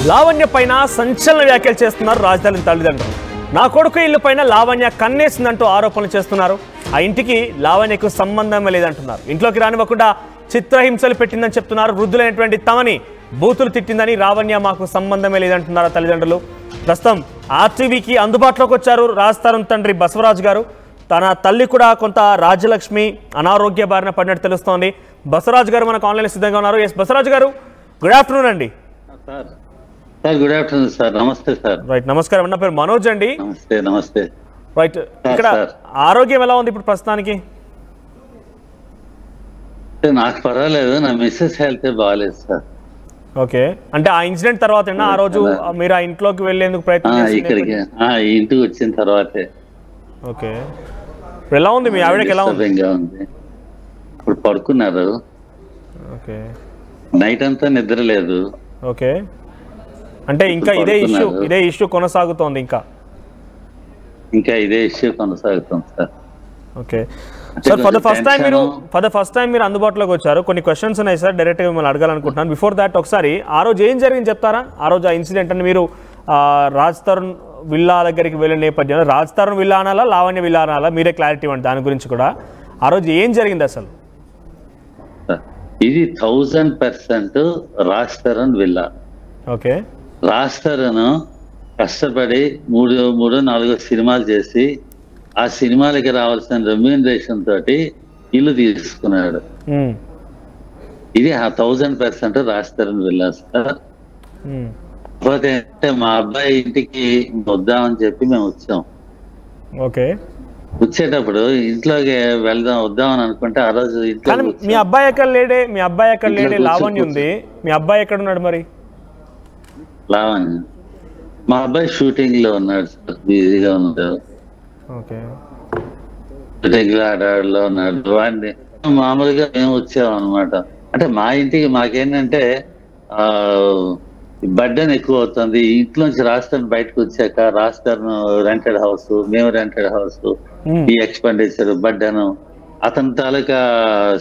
లావణ్య పైన సంచలన వ్యాఖ్యలు చేస్తున్నారు రాజధాని తల్లిదండ్రులు. నా కొడుకు ఇల్లు పైన లావణ్య కన్నేసిందంటూ ఆరోపణలు చేస్తున్నారు. ఆ ఇంటికి లావణ్యకు సంబంధం లేదంటున్నారు. ఇంట్లోకి రానివ్వకుండా చిత్రహింసలు పెట్టిందని చెప్తున్నారు. వృద్ధులైనటువంటి తమని బూతులు తిట్టిందని లావణ్య మాకు సంబంధమే లేదంటున్నారు తల్లిదండ్రులు. ప్రస్తుతం ఆర్టీవీకి అందుబాటులోకి వచ్చారు రాజధాని తండ్రి బసవరాజు గారు. తన తల్లి కూడా కొంత రాజ్యలక్ష్మి అనారోగ్య బారిన పడినట్టు తెలుస్తోంది. బసవరాజు గారు మనకు ఆన్లైన్ సిద్ధంగా ఉన్నారు. ఎస్ బసవరాజు గారు, గుడ్ ఆఫ్టర్నూన్ అండి. Sir good afternoon sir. నమస్తే సార్. రైట్, నమస్కారం. నా పేరు మనోజ్ అండి. నమస్తే. నమస్తే. రైట్, ఇక్కడ ఆరోగ్యం ఎలా ఉంది ఇప్పుడు ప్రస్తుతానికి? నాకు పర్వాలేదు, నా మిస్సెస్ హెల్త్ బాగాలేదు సార్. ఓకే, అంటే ఆ ఇన్సిడెంట్ తర్వాత ఆ రోజు మీరు ఆ ఇంట్లోకి వెళ్ళేందుకు ప్రయత్నం ఇక్కడికి ఇంటికి వచ్చిన తర్వాతే. ఓకే, ఇప్పుడు ఎలా ఉంది? మీ ఆవిడకి ఎలా ఉంది? ఇప్పుడు పడుకున్నారు. ఓకే, నైట్ అంతా నిద్ర లేదు. ఓకే, అంటే ఇంకా ఇదే ఇష్యూ కొనసాగుతోంది? ఇంకా ఇదే ఇష్యూ కొనసాగుతుంది sir. Okay sir, for the first time మీరు అందుబాటులోకి వచ్చారు. కొన్ని క్వశ్చన్స్ ఉన్నాయి సార్, డైరెక్ట్గా మిమ్మల్ని అడగాలనుకుంటున్నాను. బిఫోర్ దాట్ ఒకసారి ఆ రోజు ఏం జరిగింది చెప్తారా? ఆ రోజు ఆ ఇన్సిడెంట్ అని మీరు రాజ్ తరుణ్ విల్లా దగ్గరికి వెళ్ళిన నేపథ్యంలో రాజ్ తరుణ్ విల్లా అనాలా, లావణ్య విల్లా అనాలా, మీరే క్లారిటీ ఇవ్వండి దాని గురించి కూడా. ఆ రోజు ఏం జరిగింది అసలు? ఇది 1000% రాజ్ తరుణ్ విల్లా. ఓకే, రాజ్ తరుణ్ కష్టపడి 3-4 సినిమాలు చేసి ఆ సినిమాలకి రావాల్సిన రెమ్యూనరేషన్ తోటి ఇల్లు తీసుకున్నాడు. ఇది 1000% రాజ్ తరుణ్ విల్లా సార్. కాకపోతే మా అబ్బాయి ఇంటికి వద్దామని చెప్పి మేము వచ్చాం. ఓకే, వచ్చేటప్పుడు ఇంట్లోకి వద్దామని అనుకుంటే ఆ రోజు ఇంట్లో మీ అబ్బాయి ఎక్కడ లేడే? లావణ్య ఉంది, మీ అబ్బాయి ఎక్కడ ఉన్నాడు మరి? లావణ్య మా అబ్బాయి షూటింగ్ లో ఉన్నాడు సార్, బిజీగా ఉన్నాడు. ఓకే, షూటింగ్ లో ఆడాడులో ఉన్నాడు. వాడిని మామూలుగా మేము వచ్చాం అనమాట. అంటే మా ఇంటికి మాకేంటంటే బర్డెన్ ఎక్కువ అవుతుంది. ఇంట్లోంచి రాజధాని బయటకు వచ్చాక రాజధాని రెంటెడ్ హౌస్, మేము రెంటెడ్ హౌస్, ఈ ఎక్స్పెండిచర్ బర్డెన్, అతని తాలూకా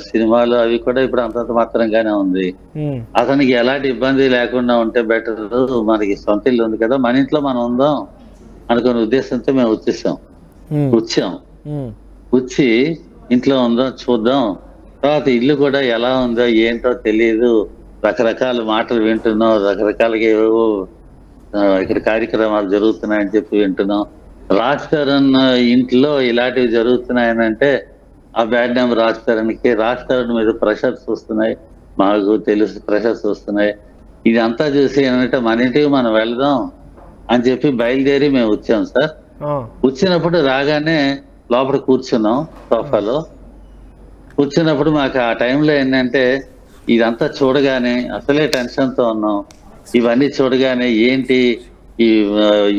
సినిమాలు అవి కూడా ఇప్పుడు అంతంత మాత్రంగానే ఉంది. అతనికి ఎలాంటి ఇబ్బంది లేకుండా ఉంటే బెటర్. మనకి సొంత ఇల్లు ఉంది కదా, మన ఇంట్లో మనం ఉందాం అనుకునే ఉద్దేశంతో మేము వచ్చాం. వచ్చి ఇంట్లో ఉందాం, చూద్దాం. తర్వాత ఇల్లు కూడా ఎలా ఉందో ఏంటో తెలియదు. రకరకాల మాటలు వింటున్నాం, రకరకాలుగా ఏవో ఇక్కడ కార్యక్రమాలు జరుగుతున్నాయని చెప్పి వింటున్నాం. రాజ్ తరుణ్ ఇంట్లో ఇలాంటివి జరుగుతున్నాయని అంటే ఆ బ్యాడ్ నేమ్ రాజ్ తరుణ్కి, రాజ్ తరుణ్ మీద ప్రెషర్స్ వస్తున్నాయి, మాకు తెలుసు ప్రెషర్స్ వస్తున్నాయి. ఇది అంతా చూసి ఏంటంటే మన ఇంటికి మనం వెళ్దాం అని చెప్పి బయలుదేరి మేము వచ్చాం సార్. వచ్చినప్పుడు రాగానే లోపల కూర్చున్నాం సోఫాలో. కూర్చున్నప్పుడు మాకు ఆ టైంలో ఏంటంటే ఇదంతా చూడగానే అసలే టెన్షన్తో ఉన్నాం. ఇవన్నీ చూడగానే ఏంటి ఈ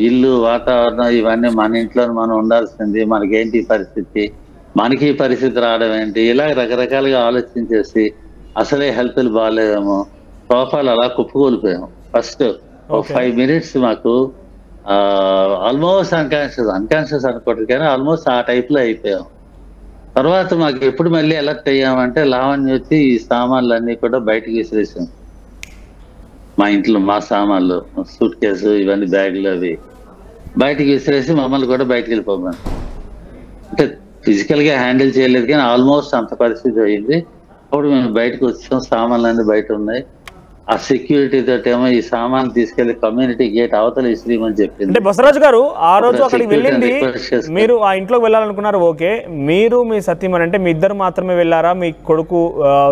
ఇల్లు వాతావరణం ఇవన్నీ మన ఇంట్లో మనం ఉండాల్సింది, మనకేంటి పరిస్థితి, మనకి ఈ పరిస్థితి రావడం ఏంటి, ఇలా రకరకాలుగా ఆలోచించేసి అసలే హెల్త్లు బాగాలేదేమో సోఫాలు అలా కుప్పకూలిపోయాం. ఫస్ట్ 5 minutes మాకు ఆల్మోస్ట్ అన్కాన్షియస్ అనుకోవట్లేదు కానీ ఆల్మోస్ట్ ఆ టైప్లో అయిపోయాం. తర్వాత మాకు ఎప్పుడు మళ్ళీ అలర్ట్ అయ్యామంటే లావణ్య వచ్చి ఈ సామాన్లన్నీ కూడా బయటకు విసిరేసాం. మా ఇంట్లో మా సామాన్లు, సూట్ కేసు, ఇవన్నీ బ్యాగులు అవి బయటకు విసిరేసి మమ్మల్ని కూడా బయటకు వెళ్ళిపోమని. అంటే ఫిజికల్గా హ్యాండిల్ చేయలేదు కానీ ఆల్మోస్ట్ అంత పరిస్థితి అయింది. అప్పుడు మేము బయటకు వచ్చాం, సామాన్లు అన్నీ బయట ఉన్నాయి. ఆ సెక్యూరిటీ తోటి ఏమో ఈ సామాన్ తీసుకెళ్లి కమ్యూనిటీ గేట్ అవతల ఇస్త్రీమని చెప్పింది. అంటే బసవరాజు గారు ఆ రోజు అక్కడికి వెళ్ళింది, మీరు ఆ ఇంట్లోకి వెళ్ళాలనుకున్నారు. ఓకే, మీరు మీ సతీమణి అంటే మీ ఇద్దరు మాత్రమే వెళ్ళారా? మీ కొడుకు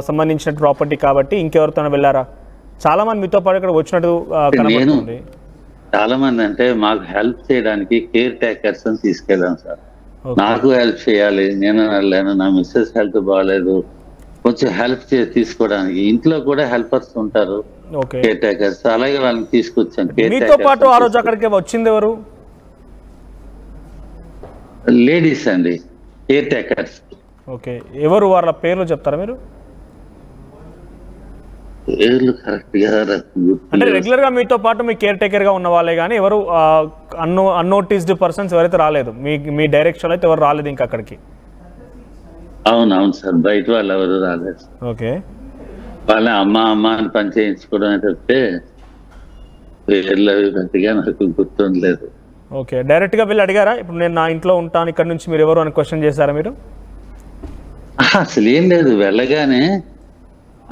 సంబంధించిన ప్రాపర్టీ కాబట్టి ఇంకెవరితో వెళ్ళారా? చాలా మంది మీతో పాటు ఇక్కడ వచ్చినట్టు కనబడుతుంది. చాలా మంది అంటే మాకు హెల్ప్ చేయడానికి కేర్ టేకర్స్ అని తీసుకెళ్ళాం సార్. నాకు హెల్ప్ చేయాలి, నేను వెళ్ళాను, నా మిస్సెస్ హెల్త్ బాగాలేదు, కొంచెం హెల్ప్ తీసుకోవడానికి ఇంట్లో కూడా హెల్పర్స్ ఉంటారు, కేర్ టేకర్స్. అలాగే వాళ్ళని తీసుకొచ్చాను. మీతో పాటు ఆ రోజు అక్కడికి వచ్చింది ఎవరు? లేడీస్ అండి, కేర్ టేకర్స్. ఓకే, ఎవరు వాళ్ళ పేర్లు చెప్తారా మీరు? పేర్లు కరెక్ట్ గా అంటే రెగ్యులర్ గా మీతో పాటు మీ కేర్ టేకర్ గా ఉన్న వాళ్ళే కానీ ఎవరు అన్నోటిస్డ్ పర్సన్స్ ఎవరైతే రాలేదు మీ డైరెక్షన్ అయితే ఎవరు రాలేదు ఇంకా అక్కడికి? అవునవును సార్, బయట వాళ్ళు ఎవరు రాలేదు. ఓకే, వాళ్ళ అమ్మ అని పని చేయించుకోవడం చెప్తే పేర్లు అవి పెద్దగా నాకు గుర్తుండలేదు. ఓకే, డైరెక్ట్గా వెళ్ళి అడిగారా? ఇప్పుడు నేను నా ఇంట్లో ఉంటాను, ఇక్కడ నుంచి మీరు ఎవరు అని క్వశ్చన్ చేశారా మీరు? అసలు ఏం లేదు, వెళ్ళగానే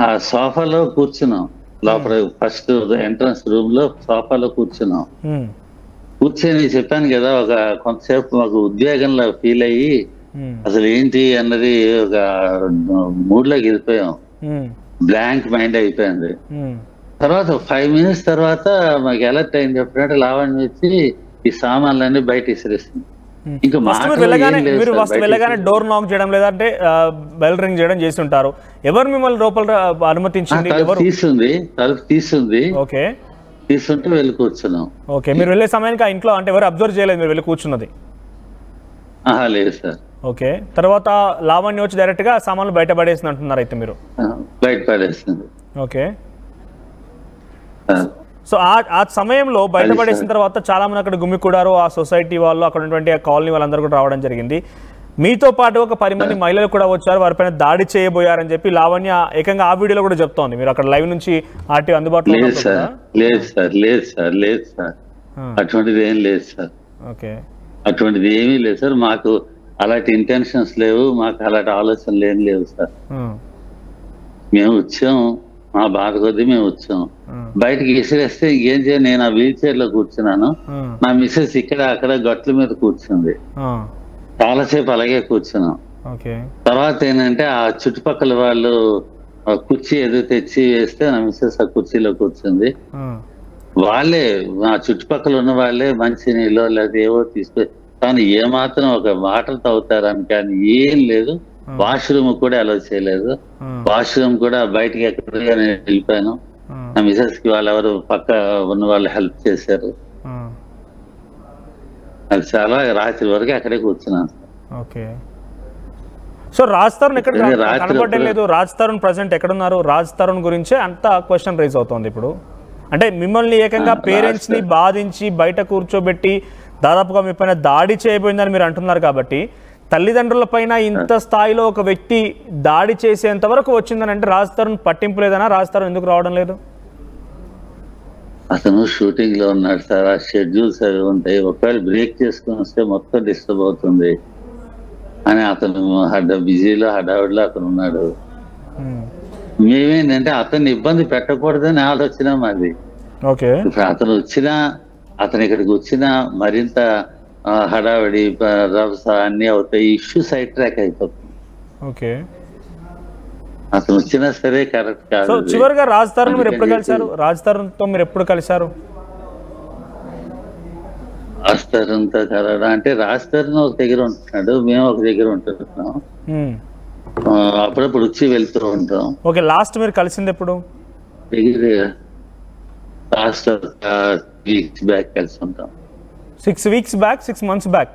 ఆ సోఫాలో కూర్చున్నాం. లోపల ఫస్ట్ ఎంట్రన్స్ రూమ్ లో సోఫాలో కూర్చున్నాం. కూర్చొని చెప్పాను కదా, ఒక కొంతసేపు మాకు ఉద్వేగంలో ఫీల్ అయ్యి అసలు ఏంటి అన్నది ఒక మూడ్లోకి వెళ్ళిపోయాం. బ్లాంక్ మైండ్ అయిపోయింది. తర్వాత 5 minutes తర్వాత మాకు అలర్ట్ అయింది. చెప్పినట్టు లావణ్య వచ్చి ఈ సామాన్లన్నీ బయట ఇసిరేస్తుంది. ఇంకా వెళ్ళగానే డోర్ నాక్ చేయడం లేదంటే బెల్ రింగ్ చేయడం చేసి ఉంటారు. ఎవరు మిమ్మల్ని లోపల అనుమతించింది? తలుపు తీసింది. ఓకే, తీసుకుంటే వెళ్ళి కూర్చున్నాం. ఓకే, మీరు వెళ్ళే సమయానికి ఆ ఇంట్లో అంటే ఎవరు అబ్జర్వ్ చేయలేదు మీరు వెళ్ళి కూర్చున్నది? లేదు సార్. ఓకే, తర్వాత లావణ్య వచ్చి డైరెక్ట్ గా సామాన్లు బయట పడేసింది అంటున్నారు అయితే మీరు? బయట పడేసింది. ఓకే, సో ఆ సమయంలో బయట పడేసిన తర్వాత చాలా మంది అక్కడ గుమికూడారు. ఆ సొసైటీ వాళ్ళు, అక్కడ ఉన్నటువంటి ఆ కాలనీ వాళ్ళందరూ కూడా రావడం జరిగింది. మీతో పాటు ఒక 10 మంది మహిళలు కూడా వచ్చారు, వారిపైన దాడి చేయబోయారని చెప్పి లావణ్య ఏకంగా ఆ వీడియోలో కూడా చెప్తోంది. మీరు అక్కడ లైవ్ నుంచి ఆర్టీ అందుబాటులో? లేదు సార్, అటువంటిది ఏం లేదు సార్. ఓకే, అటువంటిది ఏమీ లేదు సార్. మాకు అలాంటి ఇంటెన్షన్స్ లేవు, మాకు అలాంటి ఆలోచనలు ఏం లేవు సార్. మేము వచ్చాం, మా బాధ కొద్దీ మేము వచ్చాం. బయటకి విసిరేస్తే ఏం చేయాలి? నేను ఆ వీల్ చైర్ లో కూర్చున్నాను, నా మిస్సెస్ ఇక్కడ అక్కడ గట్ల మీద కూర్చుంది. చాలాసేపు అలాగే కూర్చున్నాం. తర్వాత ఏంటంటే ఆ చుట్టుపక్కల వాళ్ళు కుర్చీ ఏదో తెచ్చి వేస్తే నా మిస్సెస్ ఆ కుర్చీలో కూర్చుంది. వాళ్ళే ఆ చుట్టుపక్కల ఉన్న వాళ్ళే మంచి నీళ్ళు లేదా ఏవో తీసుకు, కానీ ఏమాత్రం ఒక వాటర్ తాగుతారని కానీ ఏం లేదు. వాష్రూమ్ కూడా అలౌ చేయలేదు. వాష్రూమ్ కూడా బయటికి ఎక్కడ వెళ్ళిపోయాను. నా మిసెస్ కి వాళ్ళు ఎవరు పక్క ఉన్న వాళ్ళు హెల్ప్ చేశారు. అది చాలా రాత్రి వరకు అక్కడే కూర్చున్నాను. ఓకే, సో రాజ్ తరుణ్ ఎక్కడ కనబడడం లేదు? రాజ్ తరుణ్ ప్రెసెంట్ ఎక్కడున్నారు? రాజ్ తరుణ్ గురించే అంత క్వశ్చన్ రైజ్ అవుతోంది ఇప్పుడు. అంటే మిమ్మల్ని ఏకంగా పేరెంట్స్ ని బాధించి బయట కూర్చోబెట్టి దాదాపుగా మీ పైన దాడి చేయబోయిందని మీరు అంటున్నారు. కాబట్టి తల్లిదండ్రుల పైన ఇంత స్థాయిలో ఒక వ్యక్తి దాడి చేసేంత వరకు వచ్చిందని అంటే రాజ్ తరుణ్ పట్టింపు లేదనా? రాజ్ తరుణ్ ఎందుకు రావడం లేదు? అతను షూటింగ్ లో ఉన్నాడు సార్. ఆ షెడ్యూల్స్ అవి ఉంటాయి, ఒకవేళ బ్రేక్ చేసుకుని వస్తే మొత్తం డిస్టర్బ్ అవుతుంది అని అతను బిజీలో హడావిడిలో అతను ఉన్నాడు. మేమేంటంటే అతన్ని ఇబ్బంది పెట్టకూడదని ఆలోచన మాది. ఓకే, ఇప్పుడు అతను వచ్చినా, అతను ఇక్కడికి వచ్చినా మరింత హడావిడి రభస అన్ని అవుతాయి, ఇష్యూ సైడ్ ట్రాక్ అయిపోతుంది. ఓకే, అతను వచ్చినా సరే కరెక్ట్ కాదు. సో చివరిగా రాజ్ తరుణ్ మీరు ఎప్పుడు కలిశారు? రాజ్ తరుణ్ తో మీరు ఎప్పుడు కలిశారు? రాజ్ తరుణ్ తో కలవడం అంటే రాజ్ తరుణ్ ఒక దగ్గర ఉంటున్నాడు, మేము ఒక దగ్గర ఉంటున్నాం. అప్పుడప్పుడు వచ్చి వెళ్తూ ఉంటాం. ఓకే, లాస్ట్ మీరు కలిసింది ఎప్పుడు? లాస్ట్ 6 weeks బ్యాక్ కలిసి ఉంటాం. 6 weeks back, 6 months back?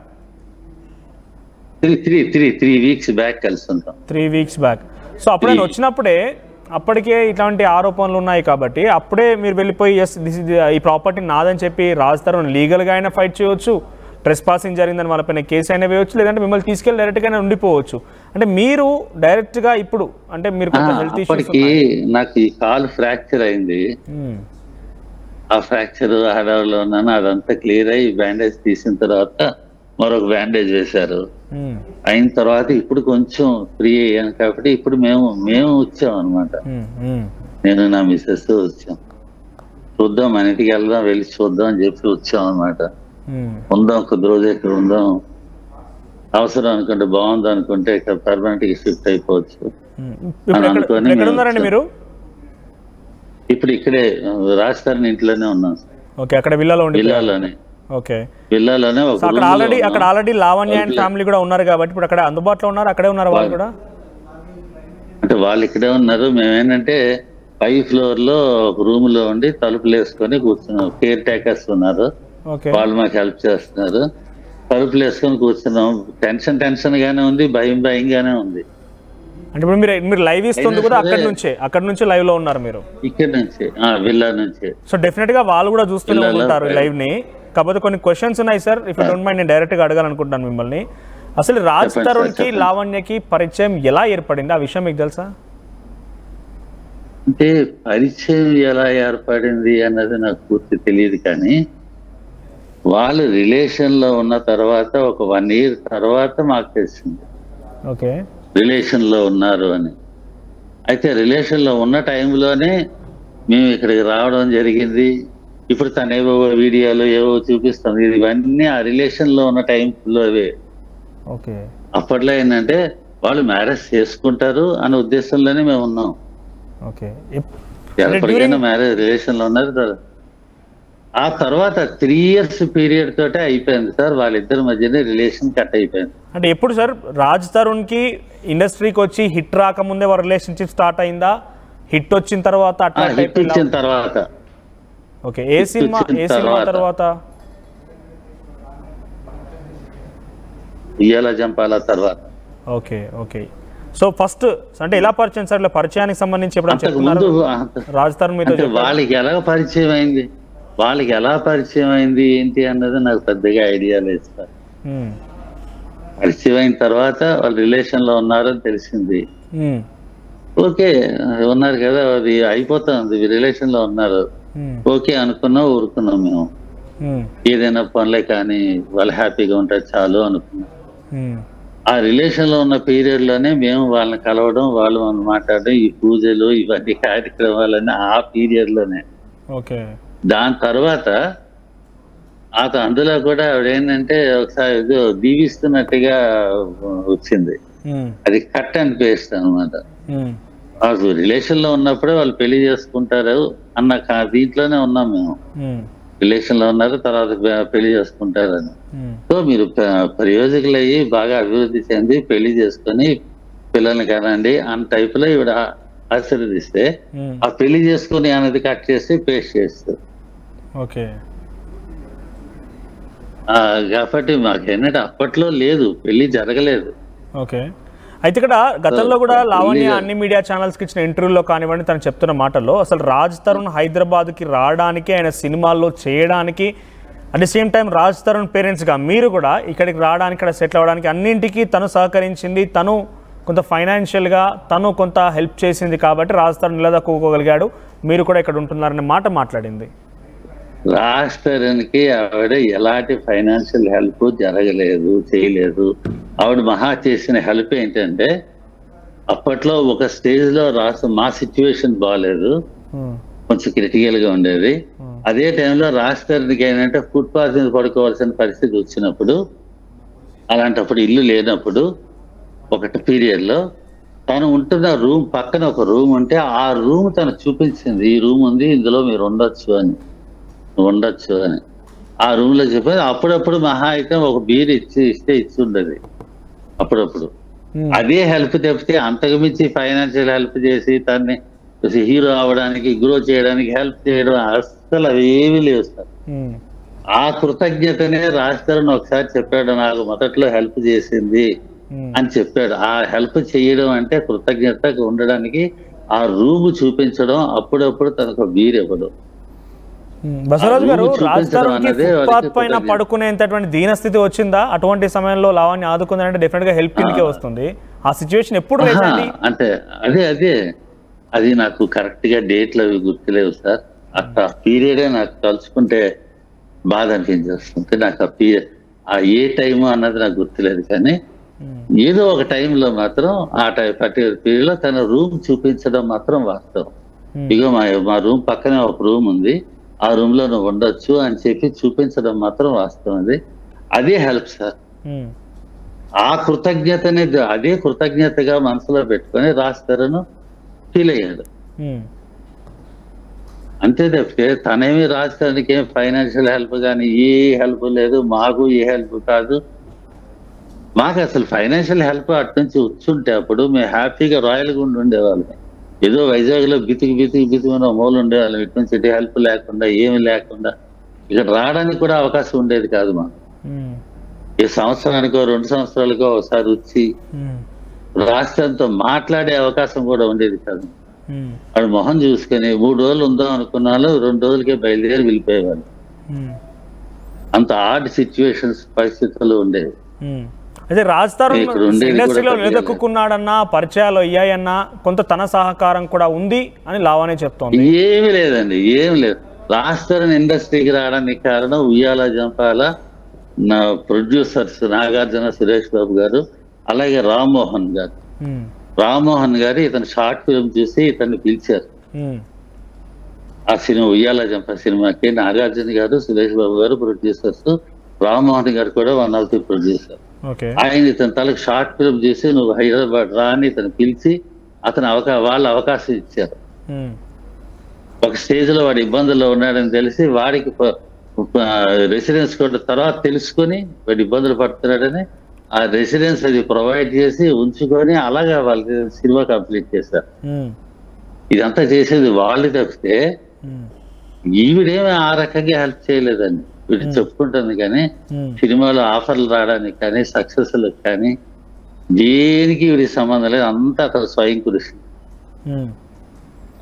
3 weeks back కలిసి ఉంటాం. 3 weeks బ్యాక్. సో అప్పుడు నేను వచ్చినప్పుడే అప్పటికే ఇట్లాంటి ఆరోపణలు ఉన్నాయి కాబట్టి అప్పుడే మీరు వెళ్ళిపోయి ఎస్ దిస్ ఇస్ ఈ ప్రాపర్టీ నాదని చెప్పి రాజ్ తరుణ్ లీగల్గా అయినా ఫైట్ చేయవచ్చు, ట్రెస్ పాసింగ్ జరిగిందని వాళ్ళపైన కేసు అయినా వేయవచ్చు, లేదంటే మిమ్మల్ని తీసుకెళ్ళి డైరెక్ట్గానే ఉండిపోవచ్చు. అంటే మీరు డైరెక్ట్గా ఇప్పుడు అంటే మీరు హెల్త్ ఇష్యూస్, నాకు ఈ కాలు ఫ్రాక్చర్ అయింది. ఆ ఫ్రాక్చర్ హడావిడిలో ఉన్నాను. అదంతా క్లియర్ అయ్యి బ్యాండేజ్ తీసిన తర్వాత మరొక బ్యాండేజ్ వేశారు. అయిన తర్వాత ఇప్పుడు కొంచెం ఫ్రీ అయ్యాను కాబట్టి ఇప్పుడు మేము వచ్చాం అనమాట. నేను నా మిస్సెస్ వచ్చాం. చూద్దాం, మన ఇంటికి వెళ్దాం, వెళ్ళి చూద్దాం అని చెప్పి వచ్చాం అనమాట. ఉందాం, కొద్ది రోజు ఇక్కడ ఉందాం, అవసరం అనుకుంటే బాగుంది అనుకుంటే ఇక్కడ పర్మనెంట్ గా షిఫ్ట్ అయిపోవచ్చు అని అనుకొని మీరు ఇప్పుడు ఇక్కడే రాజ్ తరుణ్ ఇంట్లోనే ఉన్నాం. ఓకే, అక్కడ విల్లాలోనే. ఓకే, విల్లాలోనే అక్కడ ఆల్రెడీ లావణ్య అండ్ ఫ్యామిలీ కూడా ఉన్నారు కాబట్టి ఇప్పుడు అక్కడ అందుబాటులో ఉన్నారు, అక్కడే ఉన్నారు వాళ్ళు కూడా. అంటే వాళ్ళు ఇక్కడే ఉన్నారు. మేమేంటంటే 5th floor లో ఒక రూమ్ లో ఉండి తలుపులు వేసుకొని కూర్చున్నాం. కేర్ టేకర్స్ ఉన్నారు, వాళ్ళు మాకు హెల్ప్ చేస్తున్నారు. తలుపులు వేసుకొని కూర్చున్నాం. టెన్షన్ గానే ఉంది, భయంగానే ఉంది. అంటే ఇప్పుడు మీరు లైవ్ ఇస్తుంది కూడా అక్కడ నుంచి లైవ్ లో ఉన్నారు మీరు? ఇక్కడ నుంచి, విల్లా నుంచి. సో డెఫినెట్ గా వాళ్ళు కూడా చూస్తూనే ఉంటారు లైవ్ ని. కాకపోతే కొన్ని క్వశ్చన్స్ ఉన్నాయి sir, if you don't mind నేను డైరెక్ట్ గా అడగాలనుకుంటాను మిమ్మల్ని. అసలు రాజ్ తరుణ్ కి లావణ్యకి పరిచయం ఎలా ఏర్పడింది, ఆ విషయం మీకు తెలుసా? అంటే పరిచయం ఎలా ఏర్పడింది అన్నది నాకు పూర్తి తెలియదు, కానీ వాళ్ళు రిలేషన్ లో ఉన్న తర్వాత ఒక 1 year తర్వాత మాకు తెలిసింది ఓకే. రిలేషన్ లో ఉన్నారు అని. అయితే రిలేషన్ లో ఉన్న టైంలోనే మేము ఇక్కడికి రావడం జరిగింది. ఇప్పుడు తను ఏవో వీడియోలు ఏవో చూపిస్తుంది, ఇవన్నీ ఆ రిలేషన్ లో ఉన్న టైంలోవే. ఓకే. అప్పట్లో ఏంటంటే వాళ్ళు మ్యారేజ్ చేసుకుంటారు అనే ఉద్దేశంలోనే మేము ఉన్నాం. ఓకే. ఎప్పటికైనా మ్యారేజ్ రిలేషన్ లో ఉన్నారు. ఆ తర్వాత 3 years పీరియడ్ తోటే అయిపోయింది సార్, వాళ్ళిద్దరి మధ్యనే రిలేషన్ కట్ అయిపోయింది. అంటే ఎప్పుడు సార్ రాజ్ తరుణ్కి ఇండస్ట్రీకి వచ్చి హిట్ రాకముందే వారి రిలేషన్షిప్ స్టార్ట్ అయిందా, హిట్ వచ్చిన తర్వాత అట్లా హిట్ ఇచ్చిన తర్వాత? ఓకే. ఏ సినిమా తర్వాత? ఇయ్యాల జంపాల తర్వాత. ఓకే. ఓకే. సో ఫస్ట్ అంటే ఎలా పరిచయం సార్? ఇలా పరిచయానికి సంబంధించి ఎప్పుడైనా చెప్తున్నారు రాజ్ తరుణ్ మీతో? వాళ్ళకి ఎలా పరిచయం అయింది ఏంటి అన్నది నాకు పెద్దగా ఐడియా లేదు సార్. పరిచయం అయిన తర్వాత వాళ్ళు రిలేషన్ లో ఉన్నారని తెలిసింది. ఓకే, ఉన్నారు కదా, అది అయిపోతుంది, రిలేషన్ లో ఉన్నారు, ఓకే అనుకున్నాం, ఊరుకున్నాం. మేము ఏదైనా పనులే కానీ వాళ్ళు హ్యాపీగా ఉంటే చాలు అనుకున్నాం. ఆ రిలేషన్ లో ఉన్న పీరియడ్ లోనే మేము వాళ్ళని కలవడం, వాళ్ళు మాట్లాడడం, ఈ పూజలు ఇవన్నీ కార్యక్రమాలన్నీ ఆ పీరియడ్ లోనే. ఓకే. దాని తర్వాత అందులో కూడా ఆవిడేంటంటే ఒకసారి ఏదో దీవిస్తున్నట్టుగా వచ్చింది, అది కట్ అండ్ పేస్ట్ అనమాట. వాళ్ళు రిలేషన్ లో ఉన్నప్పుడే వాళ్ళు పెళ్లి చేసుకుంటారు అన్న దీంట్లోనే ఉన్నాం మేము. రిలేషన్ లో ఉన్నారు, తర్వాత పెళ్లి చేసుకుంటారని. సో మీరు ప్రయోజకులు అయ్యి బాగా అభివృద్ధి చెంది పెళ్లి చేసుకొని పిల్లల్ని కనండి అన్న టైప్ లో ఇవిడ ఆశీర్వదిస్తే, ఆ పెళ్లి చేసుకుని అనేది కట్ చేసి పేస్ట్ చేస్తారు. ఓకే. కాబట్టి మాకేంటంటే అప్పట్లో లేదు, పెళ్లి జరగలేదు. ఓకే. అయితే ఇక్కడ గతంలో కూడా లావణ్య అన్ని మీడియా ఛానల్స్కి ఇచ్చిన ఇంటర్వ్యూలో కానివ్వండి, తను చెప్తున్న మాటల్లో అసలు రాజ్ తరుణ్ హైదరాబాద్కి రావడానికి, ఆయన సినిమాల్లో చేయడానికి, at the same time Raj Tarun పేరెంట్స్గా మీరు కూడా ఇక్కడికి రావడానికి, ఇక్కడ సెటిల్ అవ్వడానికి అన్నింటికీ తను సహకరించింది, తను కొంత ఫైనాన్షియల్గా తను కొంత హెల్ప్ చేసింది కాబట్టి రాజ్ తరుణ్ నిలదొక్కుకోగలిగాడు, మీరు కూడా ఇక్కడ ఉంటున్నారనే మాట మాట్లాడింది. రాజ్ తరుణ్కి ఆవిడ ఎలాంటి ఫైనాన్షియల్ హెల్ప్ జరగలేదు, చేయలేదు. ఆవిడ మహా చేసిన హెల్ప్ ఏంటంటే, అప్పట్లో ఒక స్టేజ్ లో మా సిచ్యువేషన్ బాగాలేదు, కొంచెం క్రిటికల్ గా ఉండేది. అదే టైంలో రాజ్ తరుణ్కి ఏంటంటే ఫుట్పాత్ మీద పడుకోవాల్సిన పరిస్థితి వచ్చినప్పుడు, అలాంటప్పుడు ఇల్లు లేనప్పుడు ఒక పీరియడ్ లో తను ఉంటున్న రూమ్ పక్కన ఒక రూమ్ ఉంటే ఆ రూమ్ తను చూపించింది, ఈ రూమ్ ఉంది, ఇందులో మీరు ఉండొచ్చు అని. ఆ రూమ్ లో చెప్పేది. అప్పుడప్పుడు మహా అయితే ఒక బీర్ ఇస్తే ఇచ్చి ఉండదు అప్పుడప్పుడు. అదే హెల్ప్ తప్పితే అంతకు మించి ఫైనాన్షియల్ హెల్ప్ చేసి తన్ని హీరో అవడానికి, గ్రో చేయడానికి హెల్ప్ చేయడం అస్సలు అవేమీ లేవు సార్. ఆ కృతజ్ఞతనే రాజ్ తరుణ్ ఒకసారి చెప్పాడు, నాకు మొదట్లో హెల్ప్ చేసింది అని చెప్పాడు. ఆ హెల్ప్ చేయడం అంటే కృతజ్ఞతగా ఉండడానికి ఆ రూమ్ చూపించడం, అప్పుడప్పుడు తనకు బీర్ ఇవ్వడం. బసవరాజు గారు, రాజ్ తరుణ్కి ఫుట్పాత్ పైన పడుకునేంతటువంటి దీనస్థితి వచ్చిందా? అటువంటి సమయంలో లావణ్య ఆదుకుందంటే డెఫినెట్ గా హెల్ప్ కిందకే వస్తుంది. ఆ సిచ్యువేషన్ ఎప్పుడు అంటే అది నాకు కరెక్ట్ గా డేట్లు అవి గుర్తులేవు సార్. ఆ పీరియడే నాకు తలుచుకుంటే బాధ అనిపించేస్తుంది. నాకు ఆ ఏ టైము అన్నది నాకు గుర్తులేదు, కానీ ఏదో ఒక టైంలో మాత్రం ఆ పర్టికులర్ పీరియడ్ లో తన రూమ్ చూపించడం మాత్రం వాస్తవం. ఇగో మా రూమ్ పక్కనే ఒక రూమ్ ఉంది, ఆ రూమ్ లో నువ్వు ఉండొచ్చు అని చెప్పి చూపించడం మాత్రం వాస్తవం. అదే హెల్ప్ సార్. ఆ కృతజ్ఞతని అదే కృతజ్ఞతగా మనసులో పెట్టుకొని రాజ్ తరుణ్ ఫీల్ అయ్యాడు. అంతే తప్పితే తనేమి రాజ్ తరుణ్కి ఏం ఫైనాన్షియల్ హెల్ప్ కానీ ఏ హెల్ప్ లేదు, మాకు ఏ హెల్ప్ కాదు. మాకు అసలు ఫైనాన్షియల్ హెల్ప్ అటు నుంచి వచ్చుంటే అప్పుడు మేము హ్యాపీగా రాయల్గా ఉండేవాళ్ళం. ఏదో వైజాగ్ లో బితికి మూలు ఉండేవాళ్ళం. ఇటు నుంచి ఇటు హెల్ప్ లేకుండా, ఏమి లేకుండా ఇక్కడ రావడానికి కూడా అవకాశం ఉండేది కాదు మాకు. ఈ సంవత్సరానికో 2 సంవత్సరాలకో ఒకసారి వచ్చి రాష్ట్రంతో మాట్లాడే అవకాశం కూడా ఉండేది కాదు. వాడు మొహం చూసుకొని 3 రోజులు ఉందాం అనుకున్నాను, 2 రోజులకే బయలుదేరి వెళ్ళిపోయేవాళ్ళు. అంత ఆర్డ్ సిచ్యువేషన్స్, పరిస్థితులు ఉండేవి. అదే రాజ్ తరుణ్ ఇక్కడ ఉండేది ఇండస్ట్రీలో కూడా నిలదొక్కున్నాడన్నా, పరిచయాలు అయ్యాయన్నా, కొంత తన సహకారం కూడా ఉంది అని లావణ్య చెప్తోంది. ఏమి లేదండి, ఏమి లేదు. రాజ్ తరుణ్ ఇండస్ట్రీకి రావడానికి కారణం ఉయ్యాల జంపాల నా ప్రొడ్యూసర్స్ నాగార్జున, సురేష్ బాబు గారు, అలాగే రామ్మోహన్ గారు. రామ్మోహన్ గారు ఇతను షార్ట్ ఫిల్మ్ చూసి ఇతన్ని పిలిచారు. ఆ సినిమా ఉయ్యాల జంప సినిమాకి నాగార్జున గారు, సురేష్ బాబు గారు ప్రొడ్యూసర్స్, రామ్మోహన్ గారు కూడా వన్ ఆఫ్ ది ప్రొడ్యూసర్. ఆయన ఇతని తలకు షార్ట్ ఫిల్మ్ చేసి నువ్వు హైదరాబాద్ రా అని ఇతను పిలిచి అతను వాళ్ళు అవకాశం ఇచ్చారు. ఒక స్టేజ్ లో వాడు ఇబ్బందుల్లో ఉన్నాడని తెలిసి వాడికి రెసిడెన్స్ కూడా తర్వాత తెలుసుకొని వాడు ఇబ్బందులు పడుతున్నాడని ఆ రెసిడెన్స్ అది ప్రొవైడ్ చేసి ఉంచుకొని అలాగా వాళ్ళకి సినిమా కంప్లీట్ చేశారు. ఇదంతా చేసేది వాళ్ళు తప్పితే ఈవిడేమి ఆ రకంగా హెల్ప్ చేయలేదండి. వీడు చెప్పుకుంటుంది కానీ సినిమాలో ఆఫర్లు రావడానికి కానీ సక్సెస్ కానీ దేనికి వీడికి సంబంధం లేదు. అంతా అతను స్వయం కృషి.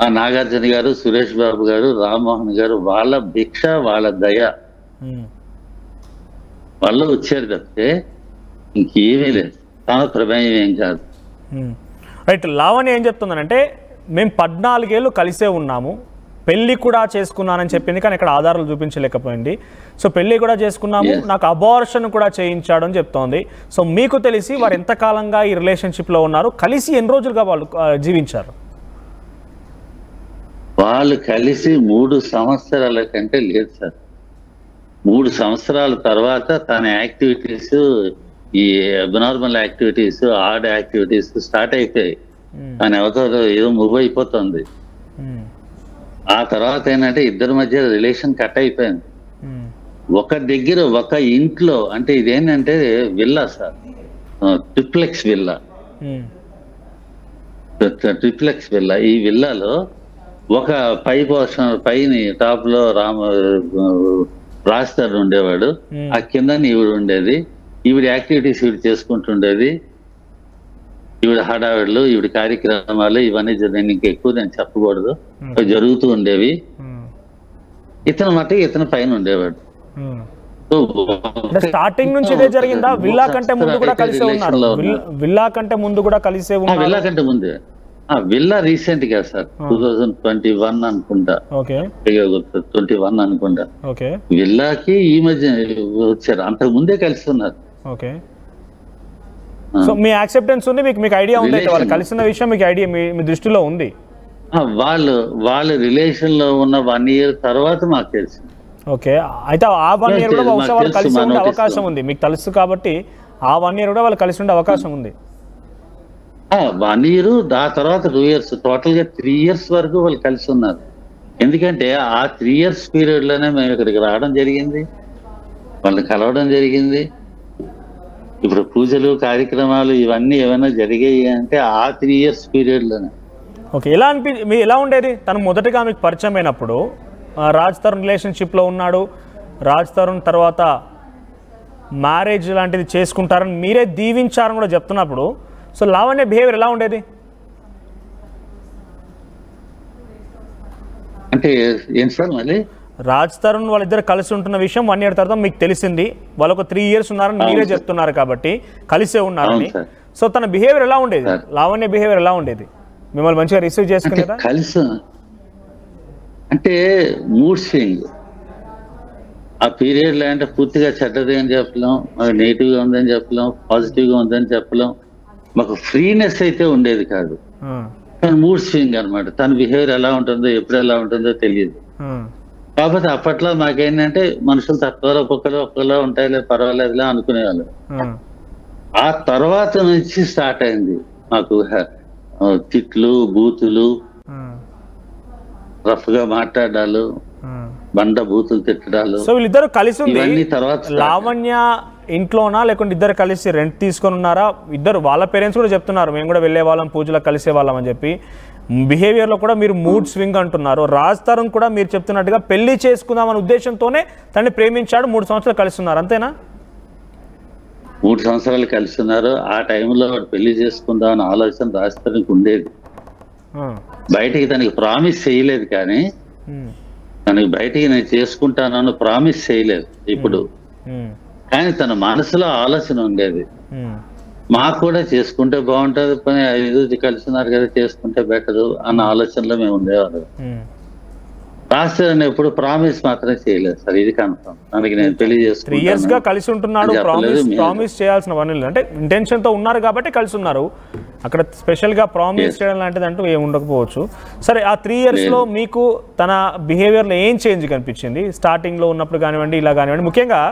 ఆ నాగార్జున గారు, సురేష్ బాబు గారు, రామ్మోహన్ గారు వాళ్ళ భిక్ష, వాళ్ళ దయ వాళ్ళు వచ్చారు తప్పితే ఇంకేమీ లేదు. తన ప్రమేయం ఏం కాదు. రైట్. లావణ్య ఏం చెప్తుందనంటే మేము 14 ఏళ్ళు కలిసే ఉన్నాము, పెళ్లి కూడా చేసుకున్నానని చెప్పింది, కానీ ఇక్కడ ఆధారాలు చూపించలేకపోయింది. సో పెళ్లి కూడా చేసుకున్నాము, నాకు అబార్షన్ కూడా చేయించాడు అని చెప్తోంది. సో మీకు తెలిసి వారు ఎంతకాలంగా ఈ రిలేషన్షిప్లో ఉన్నారు, కలిసి ఎన్ని రోజులుగా వాళ్ళు జీవించారు? వాళ్ళు కలిసి 3 సంవత్సరాల కంటే లేదు సార్. 3 సంవత్సరాల తర్వాత తన యాక్టివిటీస్, ఈ abnormal activities, odd activities start అయిపోయాయి. తను ఎవరితో ఏదో మూవ్ అయిపోతుంది. ఆ తర్వాత ఏంటంటే ఇద్దరి మధ్య రిలేషన్ కట్ అయిపోయింది. ఒక దగ్గర ఒక ఇంట్లో, అంటే ఇదేంటంటే villa sir, triplex villa. Triplex villa. ఈ విల్లాలో ఒక పై పోర్షన్ పైన టాప్ లో రాజ్ ఉండేవాడు, ఆ కింద ఈవిడ ఉండేది. ఈవిడ యాక్టివిటీస్ ఈవిడ చేసుకుంటుండేది. ఈవిడ హడావిడలు, ఈవిడ కార్యక్రమాలు ఇవన్నీ నేను ఇంకా ఎక్కువ నేను చెప్పకూడదు, జరుగుతూ ఉండేవి. ఇతను పైన ఉండేవాడు. స్టార్టింగ్ నుంచి ఇదే జరిగిందా? విల్లా కంటే ముందు కూడా కలిసే ఉన్నారు? విల్లా కంటే ముందు కూడా కలిసే ఉన్నారు? విల్లా కంటే ముందే. విల్లా రీసెంట్ గా సార్ 2021 అనుకుంటా, 21 అనుకుంటా. విల్లాకి ఈ మధ్య వచ్చారు, అంతకు ముందే కలిసి ఉన్నారు. సో మీ యాక్సెప్టెన్స్ ఉంది, మీకు ఐడియా ఉంది, వాళ్ళు కలిసిన విషయం మీకు ఐడియా మీ దృష్టిలో ఉంది? వాళ్ళు రిలేషన్ లో ఉన్న 1 ఇయర్ తర్వాత మాకు తెలుసు. ఓకే. అయితే ఆ 1 ఇయర్ కూడా బహుశా వాళ్ళు కలిసి ఉండే అవకాశం ఉంది, మీకు తెలుసు కాబట్టి ఆ 1 ఇయర్ కూడా వాళ్ళు కలిసి ఉండే అవకాశం ఉంది. 1 ఇయర్, ఆ తర్వాత 2 ఇయర్స్, టోటల్ గా 3 ఇయర్స్ వరకు వాళ్ళు కలిసి ఉన్నారు. ఎందుకంటే ఆ 3 ఇయర్స్ పీరియడ్ లోనే మేము ఇక్కడికి రావడం జరిగింది, వాళ్ళని కలవడం జరిగింది. ఇప్పుడు పూజలు, కార్యక్రమాలు ఇవన్నీ ఏమైనా జరిగాయి అంటే ఆ 3 ఇయర్స్ పీరియడ్ లోనే. ఓకే. ఎలా ఉండేది తను మొదటగా మీకు పరిచయం అయినప్పుడు? రాజ్ తరుణ్ రిలేషన్షిప్ లో ఉన్నాడు, రాజ్ తరుణ్ తర్వాత మ్యారేజ్ లాంటిది చేసుకుంటారని మీరే దీవించారని కూడా చెప్తున్నప్పుడు, సో లావణ్య బిహేవియర్ ఎలా ఉండేది? అంటే ఏంటి సార్ మళ్ళీ? రాజ్ తరుణ్ వాళ్ళిద్దరు కలిసి ఉంటున్న విషయం 1 ఇయర్ తర్వాత మీకు తెలిసింది, వాళ్ళు ఒక 3 ఇయర్స్ ఉన్నారని మీరే చెప్తున్నారు కాబట్టి కలిసే ఉన్నారని. సో తన బిహేవియర్ ఎలా ఉండేది? లావణ్య బిహేవియర్ ఎలా ఉండేది? మిమ్మల్ని మంచిగా రిసీవ్ చేసుకునేదా? కలిసి అంటే మూడ్ స్వింగ్. ఆ పీరియడ్ లో అంటే పూర్తిగా చెడ్డది అని చెప్పలేం, నెగిటివ్ గా ఉందని చెప్పలేం, పాజిటివ్ గా ఉందని చెప్పలేం. మాకు ఫ్రీనెస్ అయితే ఉండేది కాదు, కానీ మూడ్ స్వింగ్ అనమాట. తన బిహేవియర్ ఎలా ఉంటుందో, ఎప్పుడు ఎలా ఉంటుందో తెలియదు. కాకపోతే అప్పట్లో మాకేంటంటే మనుషులు తక్కువ ఒక్కొక్కరు ఉంటాయిలే, పర్వాలేదులే అనుకునేవాళ్ళు. ఆ తర్వాత నుంచి స్టార్ట్ అయింది మాకు తిట్లు, బూతులు, రఫ్ గా మాట్లాడాలు, బండ బూతులు తిట్టడాలు. సో వీళ్ళిద్దరు కలిసి ఉంది తర్వాత లావణ్య ఇంట్లోనా లేకుంటే ఇద్దరు కలిసి రెంట్ తీసుకొని ఉన్నారా? ఇద్దరు వాళ్ళ పేరెంట్స్ కూడా చెప్తున్నారు మేము కూడా వెళ్ళే వాళ్ళం, పూజలకు కలిసే వాళ్ళం అని చెప్పి. బిహేవియర్ లో కూడా మీరు మూడ్ స్వింగ్ అంటున్నారు. రాజ్ తరుణ్ కూడా మీరు చెప్తున్నట్టుగా పెళ్లి చేసుకుందాం అనే ఉద్దేశంతోనే తనని ప్రేమించాడు, 3 సంవత్సరాలు కలిసి ఉన్నారు, అంతేనా? 3 సంవత్సరాలు కలిసి ఉన్నారు. ఆ టైంలో పెళ్లి చేసుకుందాం అనే ఆలోచన రాజ్ తరుణ్కి ఉండేది. బయటికి తనకి ప్రామిస్ చేయలేదు, కానీ తనకి బయటికి నేను చేసుకుంటానని ప్రామిస్ చేయలేదు ఇప్పుడు. కానీ తన మనసులో ఆలోచన ఉండేది, మాకు కూడా చేసుకుంటే బాగుంటది పని, 5 కలిసి ఉన్నారు కదా చేసుకుంటే బెటరు అన్న ఆలోచనలో మేము ఉండేవారు. రాష్ట్రాన్ని ఎప్పుడు ప్రామిస్ మాత్రం చేయలేదు సార్, ఇది కన్ఫర్మ్. దానికి నేను పెళ్లి 3 years గా కలిసి ఉంటున్నాడు, ప్రామిస్ చేయాల్సిన పని అంటే ఇంటెన్షన్ తో ఉన్నారు కాబట్టి కలిసి ఉన్నారు. అక్కడ స్పెషల్ గా ప్రామిస్ చేయడం లాంటిది అంటూ ఏమి ఉండకపోవచ్చు. సరే, ఆ 3 years లో మీకు తన బిహేవియర్ లో ఏం చేంజ్ కనిపించింది? స్టార్టింగ్ లో ఉన్నప్పుడు కానివ్వండి, ఇలా కానివ్వండి. ముఖ్యంగా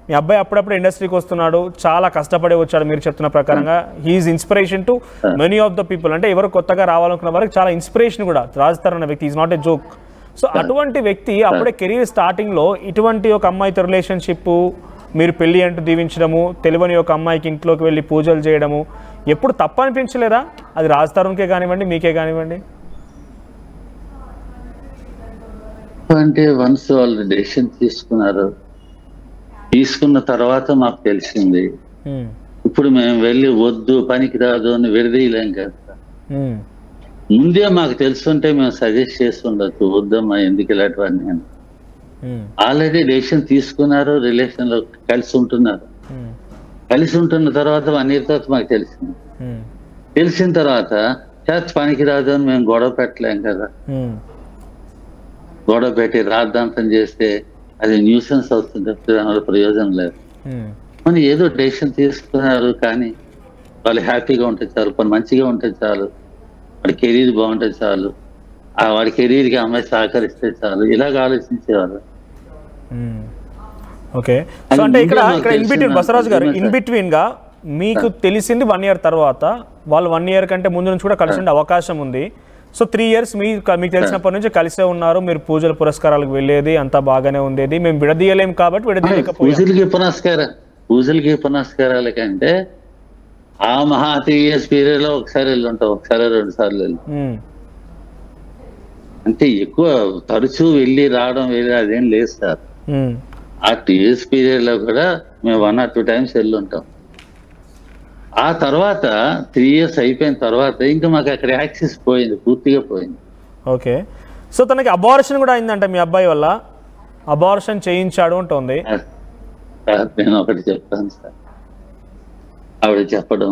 మీ అబ్బాయి అప్పుడప్పుడు ఇండస్ట్రీకి వస్తున్నాడు, చాలా కష్టపడి వచ్చాడు మీరు చెప్తున్న ప్రకారంగా. He's inspiration to many of the people. అంటే ఎవరు కొత్తగా రావాలనుకున్న వారికి చాలా ఇన్స్పిరేషన్ కూడా. రాజ్ తరుణ్ అనే వ్యక్తి is not a joke. So అటువంటి వ్యక్తి అప్పుడే కెరీర్ స్టార్టింగ్లో ఇటువంటి ఒక అమ్మాయితో రిలేషన్షిప్, మీరు పెళ్లి అంటూ దీవించడము, తెలియని ఒక అమ్మాయికి ఇంట్లోకి వెళ్ళి పూజలు చేయడము ఎప్పుడు తప్పు అనిపించలేదా? అది రాజ్ తరుణ్కే కానివ్వండి, మీకే కానివ్వండి. అంటే వన్స్ వాళ్ళు డెసిషన్ తీసుకున్న తర్వాత మాకు తెలిసింది. ఇప్పుడు మేము వెళ్ళి వద్దు పనికి రాదు అని విడదీయలేం కదా. ముందే మాకు తెలుసుంటే మేము సజెస్ట్ చేసి ఉండొచ్చు, వద్దమ్మా ఎందుకు ఇలాంటివన్నీ అని. ఆల్రెడీ డెసిషన్ తీసుకున్నారు, రిలేషన్ లో కలిసి ఉంటున్నారు. కలిసి ఉంటున్న తర్వాత 1 year తర్వాత మాకు తెలిసింది. తెలిసిన తర్వాత చర్చ్ పనికి రాదు అని మేము గొడవ పెట్టలేం కదా. గొడవ పెట్టి రాద్ధాంతం చేస్తే అది న్యూసెన్స్ అవుతుంది, దానివల్ల ప్రయోజనం లేదు. మనం ఏదో డెసిషన్ తీసుకున్నారు, కానీ వాళ్ళు హ్యాపీగా ఉంటే చాలు, పని మంచిగా ఉంటే చాలు, వాడి కెరీర్ బాగుంటే చాలు, వాడి కెరీర్కి అమ్మాయి సహకరిస్తే చాలు, ఇలాగ ఆలోచించేవాళ్ళు. ఓకే, సో అంటే ఇక్కడ ఇన్ బిట్వీన్ బసవరాజు గారు, ఇన్ బిట్వీన్ గా మీకు తెలిసింది 1 year తర్వాత, వాళ్ళు 1 year కంటే ముందు నుంచి కూడా కలిసి ఉండే అవకాశం ఉంది. సో 3 years మీకు తెలిసినప్పటి నుంచి కలిసే ఉన్నారు, మీరు పూజలు పురస్కారాలకు వెళ్ళేది అంతా బాగానే ఉండేది. మేము విడదీయలేము కాబట్టి విడదీయలేకపోయాం. పూజలకి పునస్కారాల కంటే ఆ మహా 3 years పీరియడ్ లో ఒకసారి వెళ్ళి ఉంటాం, ఒకసారి 2 సార్లు వెళ్ళి. అంటే ఎక్కువ తరచూ వెళ్ళి రావడం వేరే అదేం లేదు సార్. ఆ 2 years పీరియడ్ లో కూడా మేము 1 or 2 times వెళ్ళి ఉంటాం. ఆ తర్వాత 3 years అయిపోయిన తర్వాత ఇంకా మాకు అక్కడ యాక్సెస్ పోయింది, పూర్తిగా పోయింది. ఓకే, సో తనకి అబార్షన్ కూడా అయిందంట మీ అబ్బాయి వల్ల, అబార్షన్ చేయించాడు అంటుంది. నేను ఒకటి చెప్తాను సార్, ఆవిడ చెప్పడం,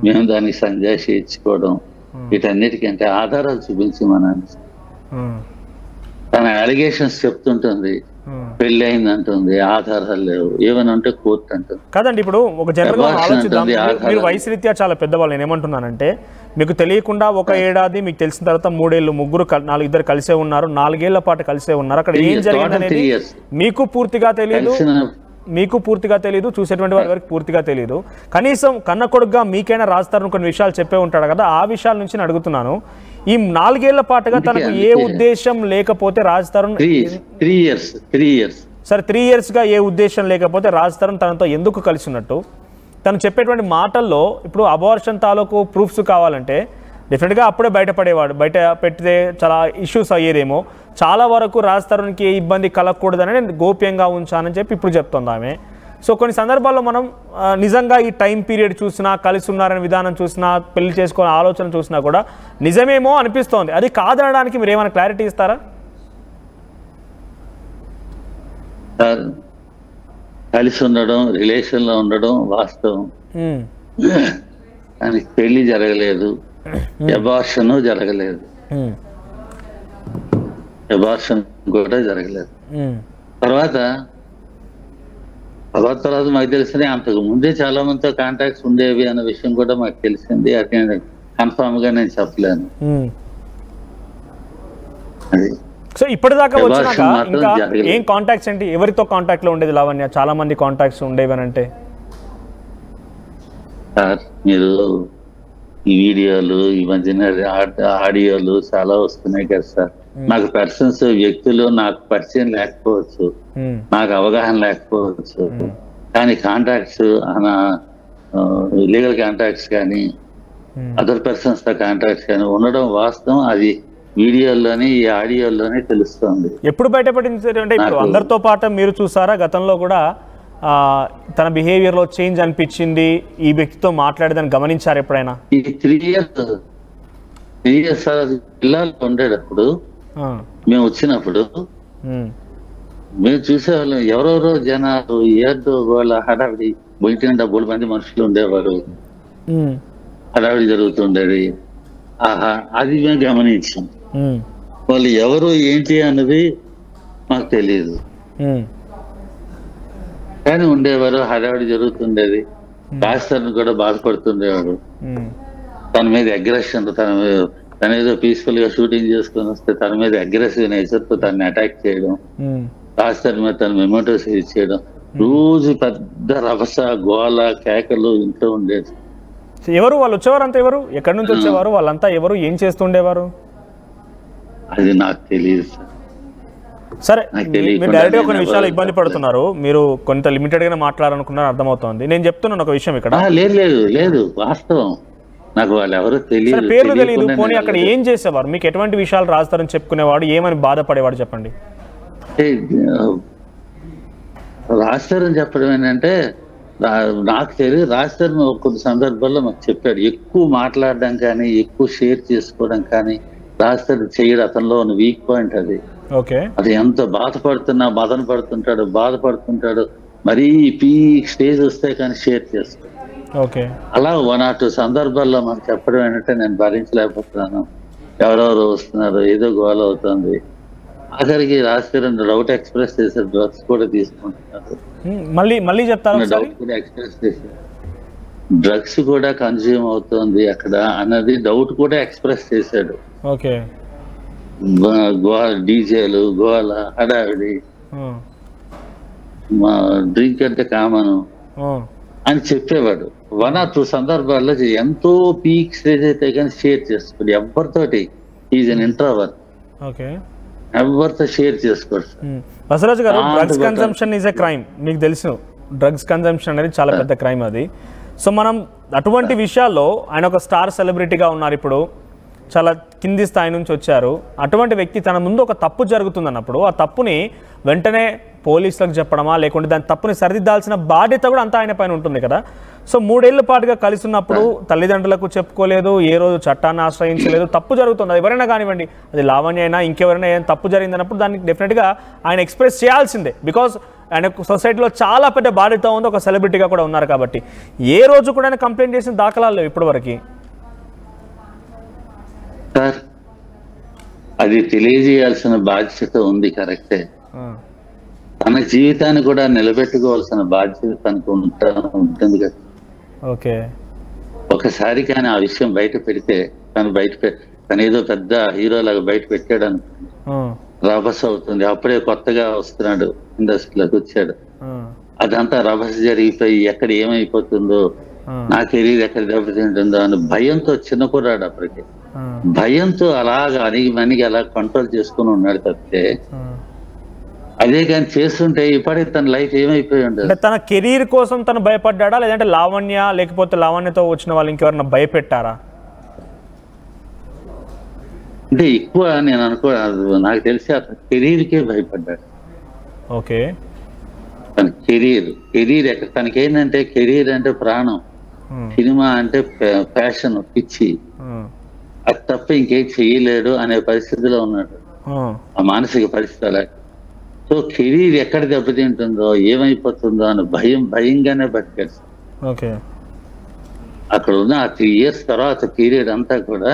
మేము దానికి సంజాషి ఇచ్చుకోవడం, వీటన్నిటికంటే ఆధారాలు చూపించి తన అలిగేషన్స్ చెప్తుంటుంది, పెళ్లి అయింది అంటుంది, ఆధారాలు లేవు, ఏమని అంటే కోర్టు అంటుంది. కాదండి, ఇప్పుడు ఒక జనరల్గా ఆలోచిద్దాం. మీరు వయసు రీత్యా చాలా పెద్దవాళ్ళు. నేను ఏమంటున్నానంటే, మీకు తెలియకుండా 1 ఏడాది, మీకు తెలిసిన తర్వాత 3 ఏళ్ళు, 2 కలిసే ఉన్నారు, 4 ఏళ్ల పాటు కలిసే ఉన్నారు. అక్కడ ఏం జరిగింది అనేది మీకు పూర్తిగా తెలియదు, చూసేటువంటి వారి వరకు పూర్తిగా తెలియదు. కనీసం కన్న కొడుకుగా మీకైనా రాజ్ తరుణ్ కొన్ని విషయాలు చెప్పే ఉంటాడు కదా, ఆ విషయాల నుంచి నేను అడుగుతున్నాను. ఈ 4 ఏళ్ల పాటుగా తనకు ఏ ఉద్దేశం లేకపోతే రాజ్ తరుణ్ 3 years సరే 3 years గా ఏ ఉద్దేశం లేకపోతే రాజ్ తరుణ్ తనతో ఎందుకు కలిసి ఉన్నట్టు? తను చెప్పేటువంటి మాటల్లో ఇప్పుడు అబార్షన్ తాలూకు ప్రూఫ్స్ కావాలంటే డెఫినెట్గా అప్పుడే బయటపడేవాడు, బయట పెడితే చాలా ఇష్యూస్ అయ్యేదేమో. చాలా వరకు రాజ్ తరుణ్కి ఏ ఇబ్బంది కలగకూడదని నేను గోప్యంగా ఉంచానని చెప్పి ఇప్పుడు చెప్తుంది ఆమె. సో కొన్ని సందర్భాల్లో మనం నిజంగా ఈ టైం పీరియడ్ చూసినా, కలిసి ఉన్నారనే విధానం చూసినా, పెళ్లి చేసుకోవాలని ఆలోచన చూసినా కూడా నిజమేమో అనిపిస్తోంది. అది కాదనడానికి మీరు ఏమైనా క్లారిటీ ఇస్తారా? కలిసి ఉండడం, రిలేషన్ లో ఉండడం వాస్తవం, కానీ పెళ్లి జరగలేదు, అబార్షన్ జరగలేదు, అబార్షన్ కూడా జరగలేదు. తర్వాత మాకు తెలిసింది, అంతకు ముందే చాలా మందితో కాంటాక్ట్స్ ఉండేవి అన్న విషయం కూడా మాకు తెలిసింది. అది కన్ఫామ్ గా నేను చెప్పలేను. అది సో ఇప్పటిదాకా వచ్చినాక ఇంకా ఏం కాంటాక్ట్స్ ఏంటి? ఎవరితో కాంటాక్ట్ లో ఉండేది లావణ్య? చాలా మంది కాంటాక్ట్స్ ఉండేవి అని అంటే సార్, మీరు ఈ వీడియోలు, ఈ మధ్యన ఆడియోలు చాలా వస్తున్నాయి కదా సార్. నాకు పర్సన్స్, వ్యక్తులు నాకు పరిచయం లేకపోవచ్చు, నాకు అవగాహన లేకపోవచ్చు, కానీ కాంటాక్ట్స్, లీగల్ కాంటాక్ట్స్ కానీ అదర్ పర్సన్స్ తో కాంటాక్ట్స్ కానీ ఉండడం వాస్తవం. అది వీడియోల్లోని, ఈ ఆడియోల్లోనే తెలుస్తుంది. ఎప్పుడు బయటపడింది అంటే ఇప్పుడు అందరితో పాటు మీరు చూసారా? గతంలో కూడా తన బిహేవియర్ లో చేంజ్ అనిపించింది, ఈ వ్యక్తితో మాట్లాడేదని గమనించారు ఎప్పుడైనా? ఈ 3 years పిల్లలు ఉండేటప్పుడు, మేము వచ్చినప్పుడు మేము చూసేవాళ్ళం, ఎవరెవరో జనాలు ఏదో వాళ్ళ హడావిడి, బయట 70 మంది మనుషులు ఉండేవారు, హడావిడి జరుగుతుండేది. ఆహా, అది మేము గమనించాం. వాళ్ళు ఎవరు ఏంటి అన్నది మాకు తెలియదు, కానీ ఉండేవారు, హడావిడి జరుగుతుండేది. రాజస్థాన్ కూడా బాధపడుతుండేవాడు. తన మీద అగ్రెషన్, తన ఏదో పీస్ఫుల్ గా షూటింగ్ చేసుకొని వస్తే తన మీద అగ్రెసివ్ నేచర్ తో తనని అటాక్ చేయడం, రాజస్థాన్ మీద తన మెమోటోస్ ఇచ్చేయడం, రోజు పెద్ద రభస, గోల, కేకలు ఇంట్లో ఉండేది. ఎవరు వాళ్ళు వచ్చేవారు అంతా? ఎవరు ఎక్కడి నుంచి వచ్చేవారు వాళ్ళంతా? ఎవరు ఏం చేస్తుండేవారు? అది నాకు తెలియదు సార్. సరే, మీరు డైరెక్ట్ గా కొన్ని విషయాలు ఇబ్బంది పడుతున్నారు, మీరు కొంత లిమిటెడ్ గానే మాట్లాడాలనుకున్నారు, అర్థమవుతోంది. నేను చెప్తున్నాను ఒక విషయం ఇక్కడ. లేదు వాస్తవం, నాకు వాళ్ళు ఎవరో తెలియదు, పేర్లు తెలియదు. పోనీ అక్కడ ఏం చేసేవారు? మీకు ఎటువంటి విషయాలు రాస్తారని చెప్పుకునేవాడు, ఏమని బాధపడేవాడు చెప్పండి. రాస్తారని చెప్పడం ఏంటంటే నాకు తెలియదు. రాస్తారని కొన్ని సందర్భాల్లో మాకు చెప్పాడు. ఎక్కువ మాట్లాడడం కానీ, ఎక్కువ షేర్ చేసుకోవడం కానీ రాస్తారు చేయడు. అతనిలో ఉన్న వీక్ పాయింట్ అది. అది ఎంత మదన బాధపడుతుంటాడు, మరీ పీక్ స్టేజ్ వస్తే కానీ షేర్ చేస్తాడు. అలా 1 or 2 సందర్భాల్లో మాకు చెప్పడం ఏంటంటే నేను భరించలేకపోతున్నాను, ఎవరెవరు వస్తున్నారు, ఏదో గోల అవుతుంది. ఆఖరికి రాజకీయ డౌట్ ఎక్స్ప్రెస్ చేశారు, డ్రగ్స్ కూడా తీసుకుంటున్నారు, మళ్ళీ చెప్తారు, డౌట్ కూడా ఎక్స్ప్రెస్ చేశారు, డ్రగ్స్ కూడా కన్జ్యూమ్ అవుతుంది అక్కడ అన్నది డౌట్ కూడా ఎక్స్ప్రెస్ చేశాడు. డీజేలు, గోల, హడావిడి, డ్రింక్ అంటే కామను అని చెప్పేవాడు. 1 or 2 సందర్భాల్లో ఎంతో పీక్ స్టేజ్ అయితే కానీ షేర్ చేసుకోడు ఎవరితోటి. ఈజ్ అన్ ఇంట్రోవర్ట్, ఎవరితో షేర్ చేసుకోడు. బసవరాజు గారు, drugs consumption is a crime, మీకు తెలుసు. డ్రగ్స్ కన్సంప్షన్ అనేది చాలా పెద్ద క్రైమ్ అది. సో మనం అటువంటి విషయాల్లో, ఆయన ఒక స్టార్ సెలబ్రిటీగా ఉన్నారు, ఇప్పుడు చాలా కింది స్థాయి నుంచి వచ్చారు. అటువంటి వ్యక్తి తన ముందు ఒక తప్పు జరుగుతుందన్నప్పుడు ఆ తప్పుని వెంటనే పోలీసులకు చెప్పడమా, లేకుంటే దాని తప్పుని సరిదిద్దాల్సిన బాధ్యత కూడా అంతా ఆయన పైన ఉంటుంది కదా. సో 3 ఏళ్ల పాటుగా కలిసి ఉన్నప్పుడు తల్లిదండ్రులకు చెప్పుకోలేదు, ఏ రోజు చట్టాన్ని ఆశ్రయించలేదు, తప్పు జరుగుతుంది, అది ఎవరైనా కానివ్వండి, అది లావణ్య అయినా ఇంకెవరైనా ఏం తప్పు జరిగిందన్నప్పుడు దానికి డెఫినెట్గా ఆయన ఎక్స్ప్రెస్ చేయాల్సిందే. బికాస్ ఆయన సొసైటీలో చాలా పెద్ద బాధ్యత ఉంది, ఒక సెలబ్రిటీగా కూడా ఉన్నారు కాబట్టి. ఏ రోజు కూడా ఆయన కంప్లైంట్ చేసిన దాఖలాలు లేవు ఇప్పటి వరకు. సార్, అది తెలియజేయాల్సిన బాధ్యత ఉంది, కరెక్టే. తన జీవితాన్ని కూడా నిలబెట్టుకోవాల్సిన బాధ్యత తనకు ఉంటుంది కదా. ఒకసారి కానీ ఆ విషయం బయట పెడితే, తను ఏదో పెద్ద హీరో లాగా బయట పెట్టాడు అనుకోండి, రభస అవుతుంది. అప్పుడే కొత్తగా వస్తున్నాడు, ఇండస్ట్రీలోకి వచ్చాడు, అదంతా రభస జరిగిపోయి ఎక్కడ ఏమైపోతుందో, నా కెరీర్ ఎక్కడ దెబ్బతింటుందో అని భయంతో, చిన్న కుర్రాడు అప్పటికే, భయంతో అలాగా అణిగి అలా కంట్రోల్ చేసుకుని ఉన్నాడు తప్పితే, అదే కానీ చేస్తుంటే ఇప్పటికి తన లైఫ్ ఏమైపోయి ఉండదు. తన కెరీర్ కోసం తను భయపడ్డా, లేదంటే లావణ్య, లేకపోతే లావణ్యతో వచ్చిన వాళ్ళు ఇంకెవరన్నా భయపెట్టారా? అంటే ఎక్కువ నేను నాకు తెలిసి అతను కెరీర్కే భయపడ్డాడు. తన కెరీర్ ఎక్కడ, తనకేంటంటే కెరీర్ అంటే ప్రాణం, సినిమా అంటే ప్యాషన్, పిచ్చి, అది తప్ప ఇంకేం చెయ్యలేడు అనే పరిస్థితిలో ఉన్నాడు, ఆ మానసిక పరిస్థితి అలా. సో కెరీర్ ఎక్కడ దెబ్బతింటుందో, ఏమైపోతుందో అని భయంగానే బతికాడు. అక్కడ ఉన్న ఆ 3 years తర్వాత పీరియడ్ అంతా కూడా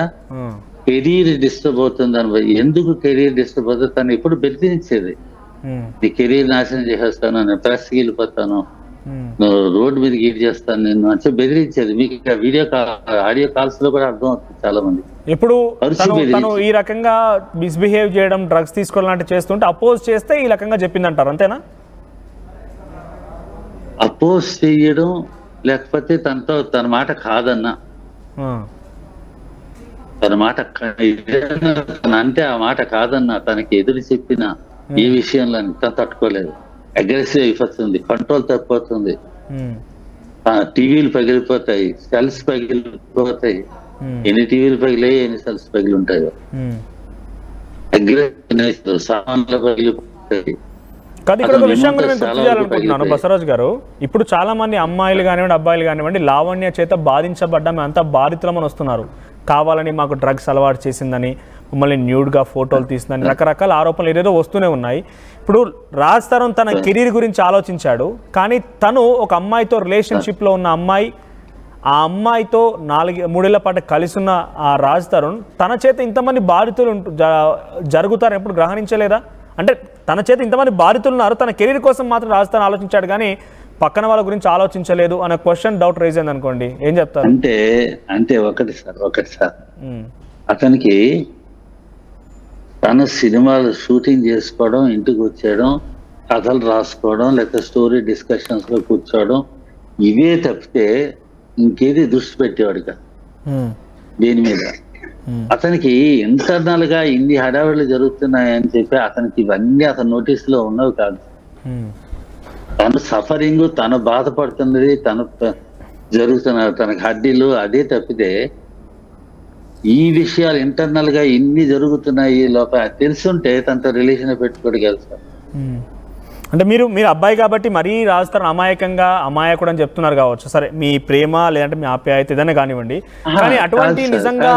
కెరీర్ డిస్టర్బ్ అవుతుందని. ఎందుకు కెరీర్ డిస్టర్బ్ అవుతుంది? తను ఎప్పుడు బెదిరించేది, నీ కెరీర్ నాశనం చేసేస్తాను, నేను ప్రెస్కి వెళ్ళిపోతాను, రోడ్డు మీద గీట్ చేస్తాను నిన్ను అని బెదిరించేది. మీకు ఆడియో కాల్స్ లో కూడా అర్థం అవుతుంది చాలా మంది. ఇప్పుడు తను ఈ రకంగా మిస్బిహేవ్ చేయడం, డ్రగ్స్ తీసుకోవడం లాంటి చేస్తుంటే అపోజ్ చేస్తే ఈ రకంగా చెప్పిందంటారు, అంతేనా? అపోజ్ చేయడం, లేకపోతే తన మాట కాదన్నా, తన మాట అంటే ఆ మాట కాదన్నా, తనకి ఎదురు చెప్పిన ఏ విషయంలో తను తట్టుకోలేదు, అగ్రెసివ్ అయిపోతుంది, కంట్రోల్ తప్పిపోతుంది, టీవీలు పగిలిపోతాయి, సెల్స్ పగిలిపోతాయి. ఎన్ని టీవీలు పగిలాయి, ఎన్ని సెల్స్ పగిలి ఉంటాయో, అగ్రెసివ్ సామాన్లు పగిలిపోతాయి. కానీ ఇక్కడ ఒక విషయం కూడా నేను గుర్తు చేయాలనుకుంటున్నాను బసవరాజు గారు. ఇప్పుడు చాలా మంది అమ్మాయిలు కానివ్వండి, అబ్బాయిలు కానివ్వండి, లావణ్య చేత బాధించబడ్డా మేము అంతా బాధితులమని వస్తున్నారు. కావాలని మాకు డ్రగ్స్ అలవాటు చేసిందని, మమ్మల్ని న్యూడ్గా ఫోటోలు తీస్తుందని రకరకాల ఆరోపణలు ఏదేదో వస్తూనే ఉన్నాయి. ఇప్పుడు రాజ్ తరుణ్ తన కెరీర్ గురించి ఆలోచించాడు, కానీ తను ఒక అమ్మాయితో రిలేషన్షిప్లో ఉన్న అమ్మాయి, ఆ అమ్మాయితో 3 ఏళ్ల పాటు కలిసి ఉన్న ఆ రాజ్ తరుణ్ తన చేత ఇంతమంది బాధితులు జరుగుతారని ఎప్పుడు గ్రహణించలేదా? అంటే తన చేత ఇంతమంది బాధితులు ఉన్నారు, తన కెరీర్ కోసం మాత్రం రాజ్ తరుణ్ ఆలోచించాడు కానీ పక్కన వాళ్ళ గురించి ఆలోచించలేదు అనే క్వశ్చన్, డౌట్ రైజ్ అయింది అనుకోండి, ఏం చెప్తారు? అంటే ఒకటి సార్ అతనికి తన సినిమాలు షూటింగ్ చేసుకోవడం, ఇంటికి వచ్చేయడం, కథలు రాసుకోవడం, లేకపోతే స్టోరీ డిస్కషన్స్ లో కూర్చోవడం, ఇవే తప్పితే ఇంకేది దృష్టి పెట్టేవాడు కాదు దేని మీద. అతనికి ఇంటర్నల్ గా ఇన్ని హడావిడులు జరుగుతున్నాయని చెప్పి అతనికి ఇవన్నీ అతని నోటీస్ లో ఉన్నవి కాదు. తను సఫరింగ్, తను బాధపడుతున్నది, తను జరుగుతున్న తనకి హడ్డీలు, అదే తప్పితే ఈ విషయాలు ఇంటర్నల్ గా ఇన్ని జరుగుతున్నాయి లోపల తెలుసుంటే తనతో రిలేషన్ పెట్టుకోడు కదా. అంటే మీరు అబ్బాయి కాబట్టి మరీ రాజ్ తరుణ్ అమాయకుడు అని చెప్తున్నారు కావచ్చు. సరే, మీ ప్రేమ లేదంటే మీ ఆప్యాయత ఏదైనా కానివ్వండి, కానీ అటువంటి నిజంగా